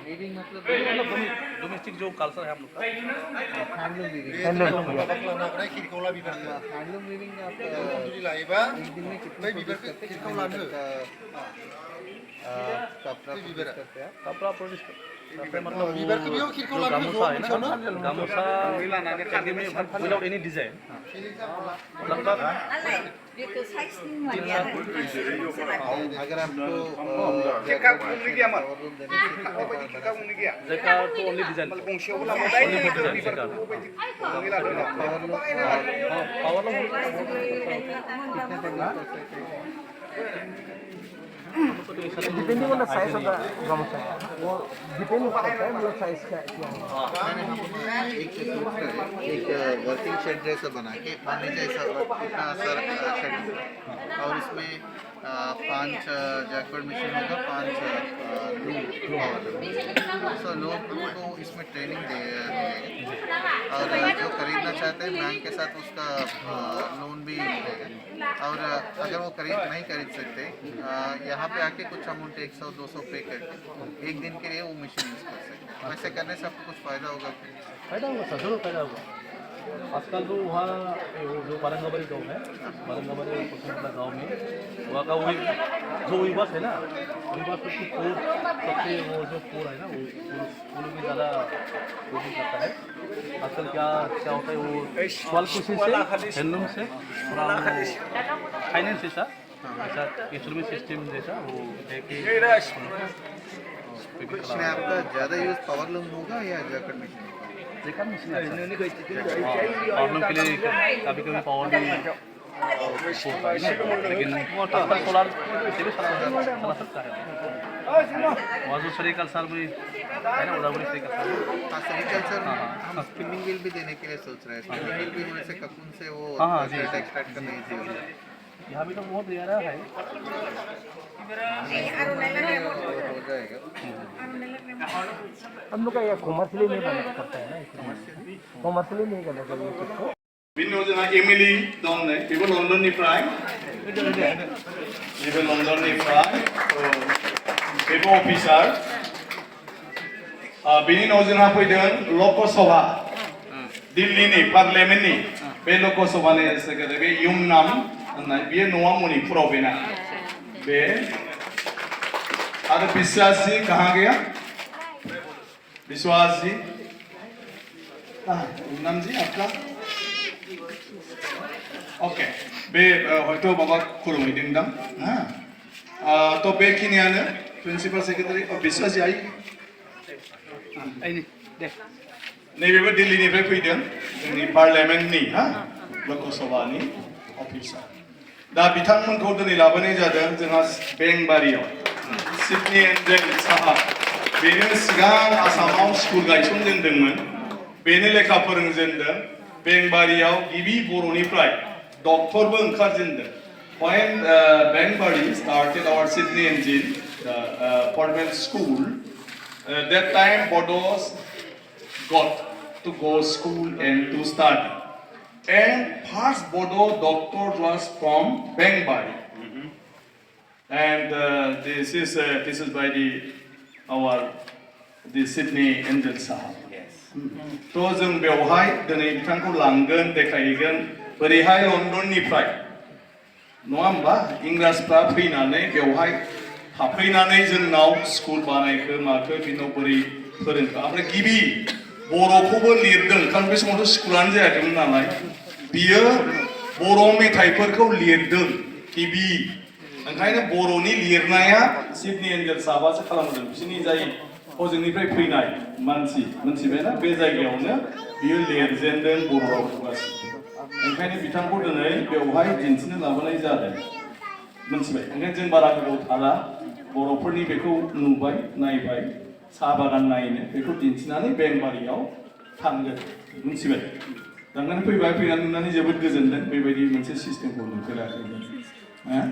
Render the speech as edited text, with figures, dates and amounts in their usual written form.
Weaving मतलब domestic जो culture है हम लोग का हैंडलूम वीविंग हैंडलूम वीविंग आप एक दिन में कितने प्रोड्यूस करते हैं कितने मीटर का कपड़ा प्रोड्यूस करते हैं कपड़ा प्रोड्यूस करते हैं मतलब जो गामूसा है ना गामूसा एक में विदाउट एनी डिजाइन लगभग अगर आपको जगह तो only design depending on the size of the gamusa वो डिपेंड करता है मतलब साइज क्या है एक वर्किंग शेड जैसा बना के पानी जैसा इतना सारा शेड और इसमें 5 जैकवर्ड मशीन होगा 5 सो लोग को इसमें ट्रेनिंग दे और जो खरीदना चाहते हैं बैंक के साथ उसका लोन भी मिलेगा और अगर वो नहीं खरीद सकते यहाँ पे आके कुछ अमाउंट 100-200 पे करके एक दिन के लिए वो मशीन यूज़ कर सकते हैं। वैसे करने से आपको कुछ फ़ायदा होगा? सर जरूर फायदा होगा। आजकल तो वहाँ जो बारंगाबारी गाँव है बारंगाबारी कुशनपला गाँव में वहाँ का वही जो विवास है ना विवास सबसे वो जो पोर है ना वो लोग भी ज़्यादा कोशिश करता है। आजकल क्या होता है वो स्वाल कुशी से हैंडलूम से फाइनेंस जैसा इंस्टॉलमेंट सिस्टम जैसा वो है कि इसमें आपका ज़्यादा यूज़ पावरलूम होगा या jacket machine? Jacket machine powerloom के लिए कभी कभी पावर भी लेकिन सोलार से भी चला सकता है। वहाँ जो सेरिकल्चर भी है ना उदाहरण सेरिकल्चर सेरिकल्चर हम स्पिनिंग व्हील भी देने के लिए सोच रहे हैं। स्पिनिंग व्हील भी होने से कपून से वो एक्सट्रैक्ट करना इजी हो जाए। यहाँ भी तो बहुत रेयर है हो जाएगा। हम लोग का ये कॉमर्शियली नहीं बना करता है ना कॉमर्शियली नहीं करना चाहिए इसको बिनोजना एमिली दंने बेबो लंदननिफ्राय बेबो अफिसार बिनि न'जोंहा फैदों लकसभा दिल्लीनि पार्लियामेन्टनि बे लकसभानि सेक्रेटारि बे युमनाम होननाय बेयो न'आ मणिपुराव बेना बे आरो विश्वास जी कहाँ गया विश्वास जी नाम जी आपका ओके बे हयथ' माबा खुलुमहैदोंदां तो बेखिनियानो प्रिन्सिपाल सेक्रेटारि विश्वास जी नैबेबो दिल्लीनिफ्राय फैदों जोंनि पार्लियामेन्टनि लकसभानि अफिसार दा बिथांमोनखौ दिनै लाबोनाय जादों जोंहा बेंबारियाव सिडनी एन्जेल साहा बेनो सिगां आसामाव स्कुल गायसनजेनदोंमोन बेनो लेखा फोरोंजेनदों बेंबारियाव गिबि बर'निफ्राय डक्टरबो ओंखारजेनदों when Bengbari started our Sydney engine formal school that time Bodo's got to go school and to study and first Bodo doctor was from Bengbari and this is by the Sydney Angel Sahab. Yes. तो जों बेवहाय दिनै बिथांखौ लांगोन देखायगोन बोरैहाय लन्डननिफ्राय नङा होमबा इंराजफ्रा फैनानै बेवहाय थाफैनानै जोंनाव स्कुल बानायखो माखो बिनाव बोरै फोरोंखो ओमफ्राय गिबि बर'खौबो लिरदों खारन बे समावथ' स्कुलानो जायाखैमोन नालाय बियो बर' मेथाइफोरखौ लिरदों गिबि ओंखायनो बर'नि लिरनाया सिडनी एन्जेल साहाबासो खालामदों बिसोरनि जाय हजोंनिफ्राय फैनाय मानसि मोनथिबायना बे जायगायावनो बियो लिरजेनदों बर' रावखौ गासिबो ओंखायनो बिथांखौ दिनै बेवहाय दिन्थिनो लाबोनाय जादों मोनथिबाय ओंखायनो जों बारा गोबाव थाला बर'फोरनि बेखौ नुबाय नायबाय साहा बागान नायनो बेखौ दिन्थिनानै बेंबारियाव थांगोन मोनथिबाय थांनानै फैनानै नुनानै जोबोद गोजोनदों बेबायदि मोनसे सिस्टेमखौ नुफेराखैमोन